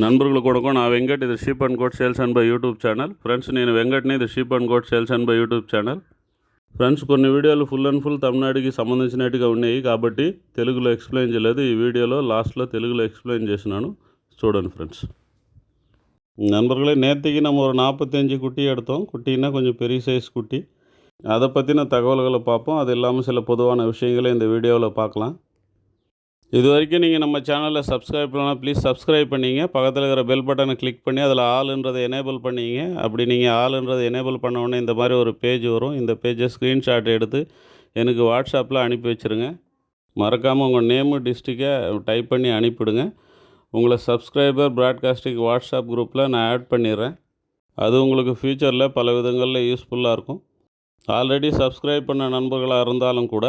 నన్బర్గులకు వణకం. నా వెంకట్. ఇది sheep and goat sales and buy YouTube channel. Friends, నేను వెంకట్ని. ఇది sheep and goat sales and buy YouTube channel. Friends, కొన్ని వీడియోలు ఫుల్ అండ్ ఫుల్ తమిళనాడుకి సంబంధించినట్టుగా ఉన్నాయి కాబట్టి తెలుగులో ఎక్స్ప్లెయిన్ చేయలేదు. ఈ వీడియోలో లాస్ట్లో తెలుగులో ఎక్స్ప్లెయిన్ చేసినాను, చూడండి ஃப்ரெண்ட்ஸ். நண்பர்களே, நேற்றுக்கு நம்ம ஒரு 45 குட்டி எடுத்தோம். குட்டின்னா கொஞ்சம் பெரிய சைஸ் குட்டி. அதை பற்றின தகவல்களை பார்ப்போம். அது இல்லாமல் சில பொதுவான விஷயங்களை இந்த வீடியோவில் பார்க்கலாம். இது வரைக்கும் நீங்கள் நம்ம சேனலில் சப்ஸ்கிரைப் பண்ணலாம், ப்ளீஸ் சப்ஸ்கிரைப் பண்ணிங்க. பக்கத்தில் இருக்கிற பெல் பட்டனை கிளிக் பண்ணி அதில் ஆளுன்றதை எனேபிள் பண்ணிங்க. அப்படி நீங்கள் ஆளுன்றதை எனேபிள் பண்ண உடனே இந்த மாதிரி ஒரு பேஜ் வரும். இந்த பேஜை ஸ்க்ரீன்ஷாட் எடுத்து எனக்கு வாட்ஸ்அப்பில் அனுப்பி வச்சுருங்க. மறக்காமல் உங்கள் நேமு டிஸ்ட்ரிக்டை டைப் பண்ணி அனுப்பிவிடுங்க. உங்களை சப்ஸ்கிரைபர் ப்ராட்காஸ்டிங் வாட்ஸ்அப் குரூப்பில் நான் ஆட் பண்ணிடுறேன். அது உங்களுக்கு ஃப்யூச்சரில் பல விதங்களில் யூஸ்ஃபுல்லாக இருக்கும். ஆல்ரெடி சப்ஸ்கிரைப் பண்ண நண்பர்களாக இருந்தாலும் கூட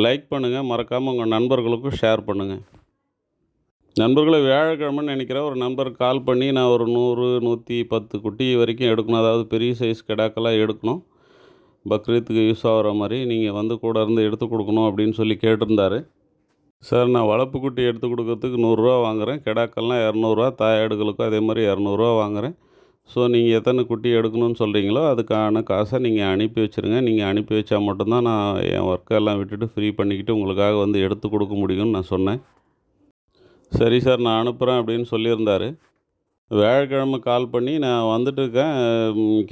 லைக் பண்ணுங்கள். மறக்காமல் உங்கள் நண்பர்களுக்கும் ஷேர் பண்ணுங்கள். நண்பர்களை, வியாழக்கிழமைன்னு நினைக்கிற ஒரு நண்பருக்கு கால் பண்ணி நான் ஒரு 100-110 குட்டி வரைக்கும் எடுக்கணும், அதாவது பெரிய சைஸ் கிடாக்கெல்லாம் எடுக்கணும், பக்ரீத்துக்கு யூஸ் ஆகிற மாதிரி நீங்கள் வந்து கூட இருந்து எடுத்து கொடுக்கணும் அப்படின்னு சொல்லி கேட்டிருந்தார். சார், நான் வளர்ப்பு குட்டி எடுத்து கொடுக்கறதுக்கு 100 ரூபா வாங்குகிறேன், கிடாக்கெல்லாம் 200 ரூபா, தாயாடுகளுக்கும் அதே மாதிரி 200 ரூபா வாங்குகிறேன். ஸோ நீங்கள் எத்தனை குட்டி எடுக்கணும்னு சொல்கிறீங்களோ அதுக்கான காசை நீங்கள் அனுப்பி வச்சுருங்க. நீங்கள் அனுப்பி வச்சா மட்டும்தான் நான் என் ஒர்க்கெல்லாம் விட்டுட்டு ஃப்ரீ பண்ணிக்கிட்டு உங்களுக்காக வந்து எடுத்து கொடுக்க முடியும்னு நான் சொன்னேன். சரி சார், நான் அனுப்புகிறேன் அப்படின்னு சொல்லியிருந்தார். வியாழக்கிழமை கால் பண்ணி நான் வந்துட்டு இருக்கேன்,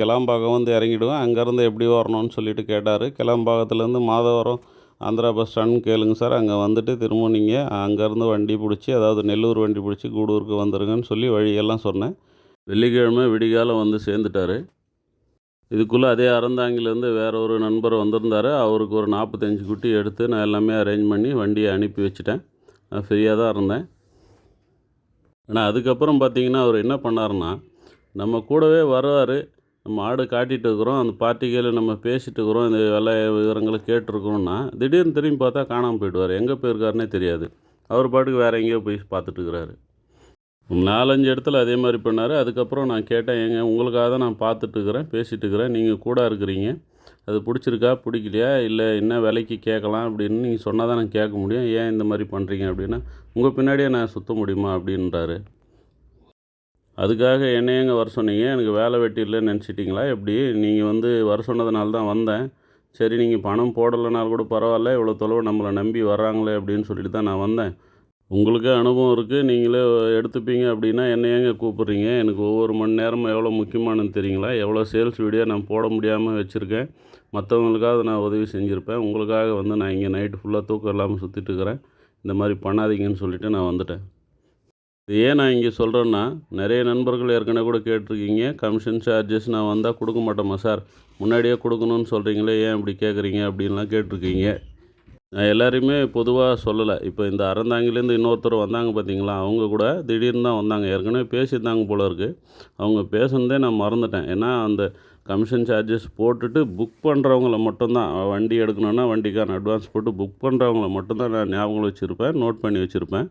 கிளாம்பாக்கம் வந்து இறங்கிடுவேன், அங்கேருந்து எப்படி வரணும்னு சொல்லிட்டு கேட்டார். கிளாம்பாக்கத்துலேருந்து மாதவரம் ஆந்திரா பஸ் ஸ்டாண்ட் கேளுங்க சார், அங்கே வந்துட்டு திரும்ப நீங்கள் அங்கேருந்து வண்டி பிடிச்சி, அதாவது நெல்லூர் வண்டி பிடிச்சி கூடூருக்கு வந்துடுங்கன்னு சொல்லி வழியெல்லாம் சொன்னேன். வெள்ளிக்கிழமை விடிகாலம் வந்து சேர்ந்துட்டார். இதுக்குள்ளே அதே அறந்தாங்கிலேருந்து வேறு ஒரு நண்பர் வந்திருந்தார். அவருக்கு ஒரு 45 குட்டி எடுத்து நான் எல்லாமே அரேஞ்ச் பண்ணி வண்டியை அனுப்பி வச்சுட்டேன். நான் ஃப்ரீயாக தான் இருந்தேன். ஆனால் அதுக்கப்புறம் பார்த்திங்கன்னா அவர் என்ன பண்ணார்னா, நம்ம கூடவே வருவார், நம்ம ஆடு காட்டிகிட்டு இருக்கிறோம், அந்த பார்ட்டிகளை நம்ம பேசிகிட்டு இருக்கிறோம், இந்த விலை விவரங்களை கேட்டிருக்கிறோன்னா திடீர்னு திரும்பி பார்த்தா காணாமல் போயிடுவார். எங்கே போயிருக்காருன்னே தெரியாது. அவர் பாட்டுக்கு வேறு எங்கேயோ போய் பார்த்துட்டு இருக்கிறாரு. 4-5 இடத்துல அதே மாதிரி பண்ணார். அதுக்கப்புறம் நான் கேட்டேன், ஏங்க உங்களுக்காக தான் நான் பார்த்துட்ருக்குறேன், பேசிகிட்ருக்கிறேன், நீங்கள் கூட இருக்கிறீங்க, அது பிடிச்சிருக்கா பிடிக்கலையா, இல்லை என்ன விலைக்கு கேட்கலாம் அப்படின்னு நீங்கள் சொன்னால் தான் நான் கேட்க முடியும், ஏன் இந்த மாதிரி பண்ணுறீங்க அப்படின்னா, உங்கள் பின்னாடியே நான் சுற்ற முடியுமா அப்படின்றாரு. அதுக்காக என்னையங்க வர சொன்னீங்க, எனக்கு வேலை வெட்டி இல்லைன்னு நினச்சிட்டிங்களா எப்படி, நீங்கள் வந்து வர சொன்னதுனால தான் வந்தேன், சரி நீங்கள் பணம் போடலைனாலும் கூட பரவாயில்ல, இவ்வளோ தொலைவு நம்மளை நம்பி வர்றாங்களே அப்படின்னு சொல்லிட்டு தான் நான் வந்தேன். உங்களுக்கே அனுபவம் இருக்குது, நீங்களே எடுத்துப்பீங்க அப்படின்னா என்ன ஏங்க கூப்பிட்றீங்க, எனக்கு ஒவ்வொரு மணி நேரமும் எவ்வளோ முக்கியமானது தெரியுங்களா, எவ்வளோ சேல்ஸ் வீடியோ நான் போட முடியாமல் வச்சுருக்கேன், மற்றவங்களுக்காக நான் உதவி செஞ்சுருப்பேன், உங்களுக்காக வந்து நான் இங்கே நைட்டு ஃபுல்லாக தூக்கம் இல்லாமல் சுற்றிட்டு இருக்கிறேன், இந்த மாதிரி பண்ணாதீங்கன்னு சொல்லிவிட்டு நான் வந்துட்டேன். இது ஏன் நான் இங்கே சொல்கிறேன்னா, நிறைய நண்பர்கள் ஏற்கனவே கூட கேட்டிருக்கீங்க, கமிஷன் சார்ஜஸ் நான் வந்தால் கொடுக்க மாட்டோமா சார், முன்னாடியே கொடுக்கணும்னு சொல்கிறீங்களே, ஏன் இப்படி கேட்குறீங்க அப்படின்லாம் கேட்டிருக்கீங்க. நான் எல்லாரையுமே பொதுவாக சொல்லலை. இப்போ இந்த அறந்தாங்கிலேருந்து இன்னொருத்தர் வந்தாங்க பார்த்தீங்களா, அவங்க கூட திடீர்னு தான் வந்தாங்க. ஏற்கனவே பேசியிருந்தாங்க போல இருக்குது. அவங்க பேசுனதே நான் மறந்துட்டேன். ஏன்னா அந்த கமிஷன் சார்ஜஸ் போட்டுட்டு புக் பண்ணுறவங்கள மட்டும்தான், வண்டி எடுக்கணுன்னா வண்டிக்கான அட்வான்ஸ் போட்டு புக் பண்ணுறவங்கள மட்டும்தான் நான் ஞாபகம் வச்சுருப்பேன், நோட் பண்ணி வச்சுருப்பேன்.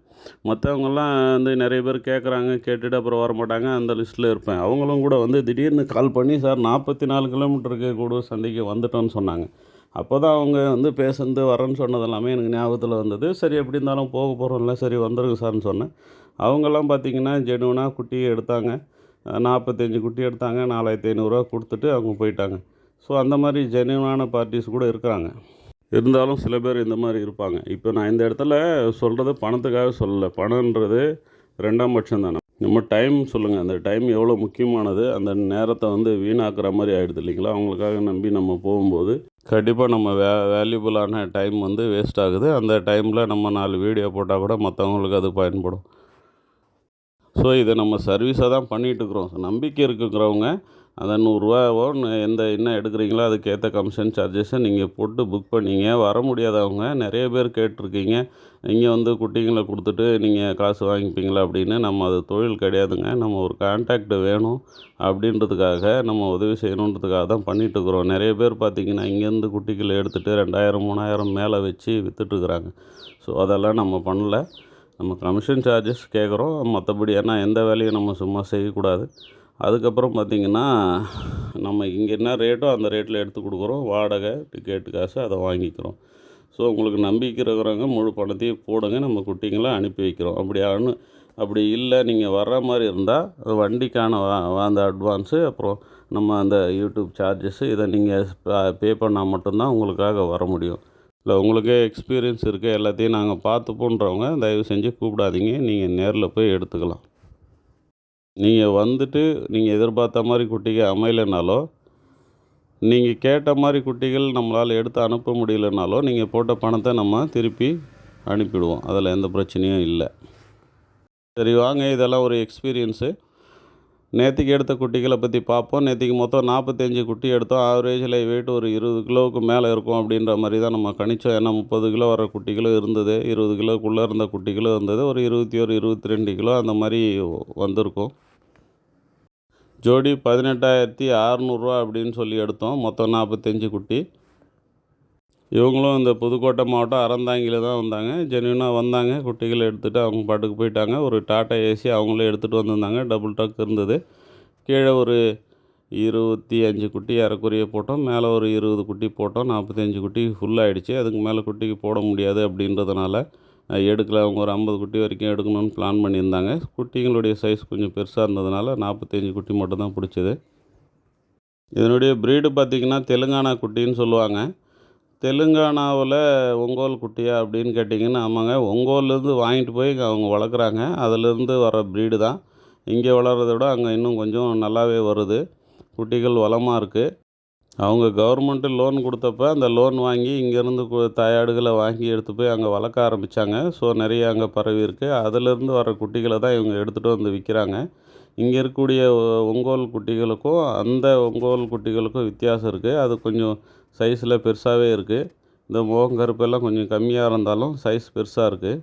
மற்றவங்கெல்லாம் வந்து நிறைய பேர் கேட்குறாங்க, கேட்டுட்டு அப்புறம் வரமாட்டாங்க, அந்த லிஸ்ட்டில் இருப்பேன். அவங்களும் கூட வந்து திடீர்னு கால் பண்ணி, சார் 44 கிலோமீட்டருக்கு கூட சந்தைக்கு வந்துட்டோன்னு சொன்னாங்க. அப்போ தான் அவங்க வந்து பேசுனது வரேன்னு சொன்னது எல்லாமே எனக்கு ஞாபகத்தில் வந்தது. சரி, எப்படி இருந்தாலும் போக போகிறோம்ல, சரி வந்துருங்க சார்னு சொன்னேன். அவங்கெல்லாம் பார்த்திங்கன்னா ஜெனுவனாக குட்டி எடுத்தாங்க, 45 குட்டி எடுத்தாங்க, 4500 கொடுத்துட்டு அவங்க போயிட்டாங்க. ஸோ அந்த மாதிரி ஜெனுவனான பார்ட்டிஸ் கூட இருக்கிறாங்க. இருந்தாலும் சில பேர் இந்த மாதிரி இருப்பாங்க. இப்போ நான் இந்த இடத்துல சொல்கிறது பணத்துக்காக சொல்லலை, பணன்றது 2ஆம் பட்சம் தானே. நம்ம டைம் சொல்லுங்கள், அந்த டைம் எவ்வளோ முக்கியமானது, அந்த நேரத்தை வந்து வீணாக்குற மாதிரி ஆகிடுது இல்லைங்களா. அவங்களுக்காக நம்பி நம்ம போகும்போது கண்டிப்பாக நம்ம வேல்யூபுளான டைம் வந்து வேஸ்ட் ஆகுது. அந்த டைமில் நம்ம 4 வீடியோ போட்டால் கூட மற்றவங்களுக்கு அது பயன்படும். ஸோ இதை நம்ம சர்வீஸாக தான் பண்ணிகிட்ருக்குறோம். நம்பிக்கை இருக்குங்கிறவங்க அந்த 100 ரூபாவோ என்ன எடுக்கிறீங்களோ அதுக்கேற்ற கமிஷன் சார்ஜஸை நீங்கள் போட்டு புக் பண்ணிங்க. வர முடியாதவங்க நிறைய பேர் கேட்டிருக்கீங்க, இங்கே வந்து குட்டிங்களை கொடுத்துட்டு நீங்கள் காசு வாங்கிப்பீங்களா அப்படின்னு. நம்ம அது தொழில் கிடையாதுங்க. நம்ம ஒரு கான்டாக்ட் வேணும் அப்படின்றதுக்காக, நம்ம உதவி செய்யணுன்றதுக்காக தான் பண்ணிகிட்ருக்குறோம். நிறைய பேர் பார்த்திங்கன்னா இங்கேருந்து குட்டிகளை எடுத்துகிட்டு 2000-3000 மேலே வச்சு விற்றுட்டுருக்குறாங்க. ஸோ அதெல்லாம் நம்ம பண்ணல. நம்ம கமிஷன் சார்ஜஸ் கேட்குறோம், மற்றபடி ஏன்னா எந்த வேலையும் நம்ம சும்மா செய்யக்கூடாது. அதுக்கப்புறம் பார்த்திங்கன்னா நம்ம இங்கே என்ன ரேட்டோ அந்த ரேட்டில் எடுத்து கொடுக்குறோம், வாடகை டிக்கெட்டு காசு அதை வாங்கிக்கிறோம். ஸோ உங்களுக்கு நம்பிக்கை இருக்கிறவங்க முழு பணத்தையும் போடுங்க, நம்ம குட்டிங்களை அனுப்பி வைக்கிறோம். அப்படி அப்படி இல்லை நீங்கள் வர்ற மாதிரி இருந்தால் வண்டிக்கான அந்த அட்வான்ஸு அப்புறம் நம்ம அந்த யூடியூப் சார்ஜஸ்ஸு இதை நீங்கள் பே பண்ணால் மட்டும்தான் உங்களுக்காக வர முடியும். இல்லை உங்களுக்கே எக்ஸ்பீரியன்ஸ் இருக்குது, எல்லாத்தையும் நாங்கள் பார்த்துப்போன்றவங்க தயவு செஞ்சு கூப்பிடாதீங்க. நீங்கள் நேரில் போய் எடுத்துக்கலாம். நீங்கள் வந்துட்டு நீங்கள் எதிர்பார்த்த மாதிரி குட்டிகள் அமையலைனாலோ, நீங்கள் கேட்ட மாதிரி குட்டிகள் நம்மளால் எடுத்து அனுப்ப முடியலனாலோ, நீங்கள் போட்ட பணத்தை நம்ம திருப்பி அனுப்பிடுவோம். அதில் எந்த பிரச்சனையும் இல்லை. சரி வாங்க, இதெல்லாம் ஒரு எக்ஸ்பீரியன்ஸு. நேற்றுக்கு எடுத்த குட்டிகளை பற்றி பார்ப்போம். நேற்றுக்கு மொத்தம் 45 குட்டி எடுத்தோம். ஆவரேஜில் வெயிட் ஒரு 20 கிலோவுக்கு மேலே இருக்கும் அப்படின்ற மாதிரி தான் நம்ம கணிச்சோம். ஏன்னா 30 கிலோ வர குட்டிகளும் இருந்தது, 20 கிலோக்குள்ளே இருந்த குட்டிகளும் இருந்தது, ஒரு 21 22 கிலோ அந்த மாதிரி வந்திருக்கும். ஜோடி 18,600 அப்படின்னு சொல்லி எடுத்தோம். மொத்தம் 45 குட்டி. இவங்களும் இந்த புதுக்கோட்டை மாவட்டம் அறந்தாங்கியில் தான் வந்தாங்க. ஜென்யூனாக வந்தாங்க, குட்டிகளை எடுத்துகிட்டு அவங்க பாட்டுக்கு போயிட்டாங்க. ஒரு டாட்டா ஏசி அவங்களே எடுத்துகிட்டு வந்திருந்தாங்க. டபுள் ட்ரக் இருந்தது. கீழே ஒரு 25 குட்டி ஏறக்குறைய போட்டோம். மேலே ஒரு 20 குட்டி போட்டோம். 45 குட்டி ஃபுல்லாகிடுச்சு. அதுக்கு மேலே குட்டிக்கு போட முடியாது அப்படின்றதுனால எடுக்கலை. அவங்க ஒரு 50 குட்டி வரைக்கும் எடுக்கணும்னு பிளான் பண்ணியிருந்தாங்க. குட்டிங்களுடைய சைஸ் கொஞ்சம் பெருசாக இருந்ததுனால 45 குட்டி மட்டும் தான் பிடிச்சது. இதனுடைய ப்ரீடு பார்த்திங்கன்னா தெலுங்கானா குட்டின்னு சொல்லுவாங்க. தெலுங்கானாவில் ஒங்கோல் குட்டியா அப்படின்னு கேட்டிங்கன்னா, ஆமாங்க, ஒங்கோல்லேருந்து வாங்கிட்டு போய் அவங்க வளர்க்குறாங்க. அதிலேருந்து வர ப்ரீடு தான். இங்கே வளர்கிறத விட அங்கே இன்னும் கொஞ்சம் நல்லாவே வருது. குட்டிகள் வளமாக இருக்குது. அவங்க கவர்மெண்ட்டு லோன் கொடுத்தப்ப அந்த லோன் வாங்கி இங்கேருந்து தாயாடுகளை வாங்கி எடுத்து போய் அங்கே வளர்க்க ஆரம்பித்தாங்க. ஸோ நிறைய அங்கே பரவி இருக்குது. அதிலேருந்து வர குட்டிகளை தான் இவங்க எடுத்துகிட்டு வந்து விற்கிறாங்க. இங்கே இருக்கக்கூடிய ஒங்கோல் குட்டிகளுக்கும் அந்த ஒங்கோல் குட்டிகளுக்கும் வித்தியாசம் இருக்குது. அது கொஞ்சம் சைஸில் பெருசாகவே இருக்குது. இந்த முகங்கருப்பெல்லாம் கொஞ்சம் கம்மியாக இருந்தாலும் சைஸ் பெருசாக இருக்குது.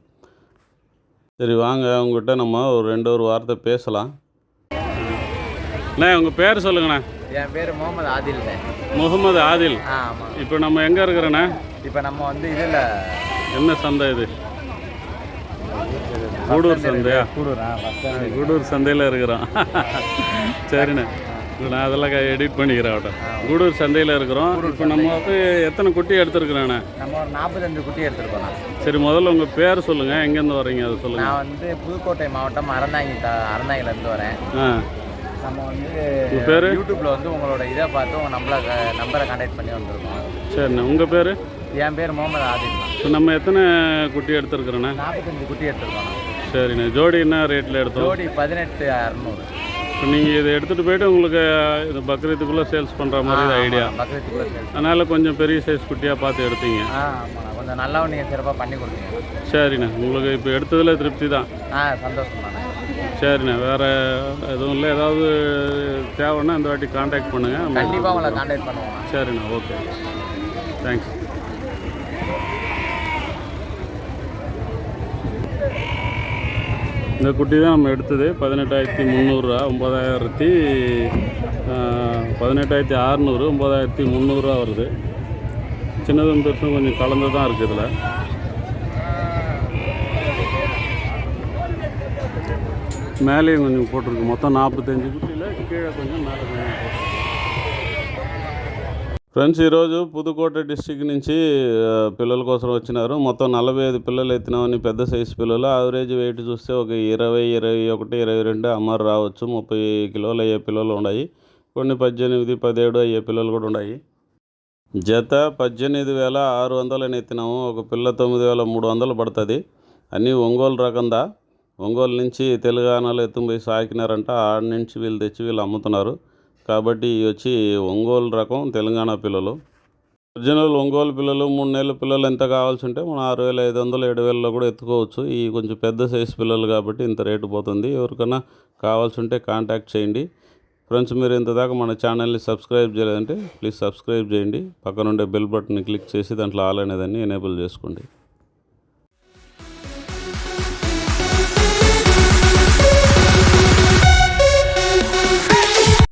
சரி வாங்க, அவங்ககிட்ட நம்ம ஒரு வார்த்தை பேசலாம். அண்ணா உங்கள் பேர் சொல்லுங்கண்ணா. என் பேர் முகமது ஆதில்ண்ணே. முகமது ஆதில். ஆமாம். இப்போ நம்ம எங்கே இருக்கிறோண்ணா? இப்போ நம்ம இதில் என்ன சந்தை இது? கூடூர் சந்தையா? கூடூர் சந்தையில் இருக்கிறோம். சரிண்ணே, நான் அதெல்லாம் எடிட் பண்ணிக்கிறேன் அவட்ட. கூடூர் சந்தையில் இருக்கிறோம். இப்போ நம்ம எத்தனை குட்டி எடுத்துருக்குறேண்ணே? நம்ம ஒரு 45 குட்டி எடுத்துருக்கோம். சரி, முதல்ல உங்கள் பேர் சொல்லுங்கள், எங்கேருந்து வரீங்க அதை சொல்லுங்கள். நான் புதுக்கோட்டை மாவட்டம் அறந்தாங்கிலேருந்து வரேன். நம்ம பேர் யூடியூப்பில் உங்களோட இதை பார்த்து உங்கள் நம்பரை கான்டாக்ட் பண்ணி வந்திருக்கோம். சரிண்ணே, உங்கள் பேர்? என் பேர் முகமது ஆதில். இப்போ நம்ம எத்தனை குட்டி எடுத்துருக்குறோண்ணே? 45 குட்டி எடுத்துருக்கோம். சரிண்ணே. ஜோடி என்ன ரேட்டில் எடுத்தோம்? ஜோடி 18,600. இப்போ நீங்கள் இதை எடுத்துகிட்டு போய்ட்டு உங்களுக்கு இது பக்ரீத்துக்குள்ளே சேல்ஸ் பண்ணுற மாதிரி ஐடியா? பக்ரீத்துக்குள்ளே சேல்ஸ். அதனால் கொஞ்சம் பெரிய சைஸ் குட்டியாக பார்த்து எடுத்தீங்க. ஆமாம், கொஞ்சம் நல்லா நீங்கள் சிறப்பாக பண்ணி கொடுத்தீங்க. சரிண்ணே, உங்களுக்கு இப்போ எடுத்ததில் திருப்தி தான்? சந்தோஷம் தானே. சரிண்ணே, வேறு எதுவும் இல்லை. ஏதாவது தேவைன்னா இந்த வாட்டி கான்டாக்ட் பண்ணுங்கள். கண்டிப்பாக உங்களை கான்டாக்ட் பண்ணுவோம். சரிண்ணே, ஓகே, தேங்க்ஸ். இந்த குட்டி தான் நம்ம எடுத்தது. 18,300, 18,600, 9,300 வருது. சின்னதும் பெருசும் கொஞ்சம் கலந்து தான் இருக்குது இதில். மேலேயும் கொஞ்சம் போட்டிருக்கு. மொத்தம் 45 குட்டியில் கீழே கொஞ்சம் மேலே கொஞ்சம் போட்டிருக்கு. ఫ్రెండ్స్, ఈరోజు పుదుకోట డిస్టిక్ నుంచి పిల్లల కోసం వచ్చినారు. మొత్తం 45 పిల్లలు ఎత్తినామని, పెద్ద సైజు పిల్లలు. యావరేజ్ వెయిట్ చూస్తే ఒక 20, 21, 22 అమరు రావచ్చు. 30 కిలోలు అయ్యే పిల్లలు ఉన్నాయి. కొన్ని 18, 17 అయ్యే పిల్లలు కూడా ఉన్నాయి. జత 18,600 ఎత్తినాము. ఒక పిల్ల 9,300 పడుతుంది. అన్నీ ఒంగోలు రకందా. ఒంగోలు నుంచి తెలంగాణలో ఎత్తుకుపోయి సాకినారంట. ఆడ నుంచి వీళ్ళు తెచ్చి వీళ్ళు అమ్ముతున్నారు. కాబట్టి వచ్చి ఒంగోలు రకం తెలంగాణ పిల్లలు. ఒరిజినల్ ఒంగోలు పిల్లలు 3 నెలల పిల్లలు ఎంత కావాల్సి ఉంటే మనం 6,500, 7,000లో కూడా ఎత్తుకోవచ్చు. ఈ కొంచెం పెద్ద సైజు పిల్లలు కాబట్టి ఇంత రేటు పోతుంది. ఎవరికైనా కావాల్సి ఉంటే కాంటాక్ట్ చేయండి. ఫ్రెండ్స్, మీరు ఇంతదాకా మన ఛానల్ని సబ్స్క్రైబ్ చేయలేదంటే ప్లీజ్ సబ్స్క్రైబ్ చేయండి. పక్కనుండే బెల్ బటన్ని క్లిక్ చేసి దాంట్లో ఆల్ అనేదాన్ని ఎనేబుల్ చేసుకోండి.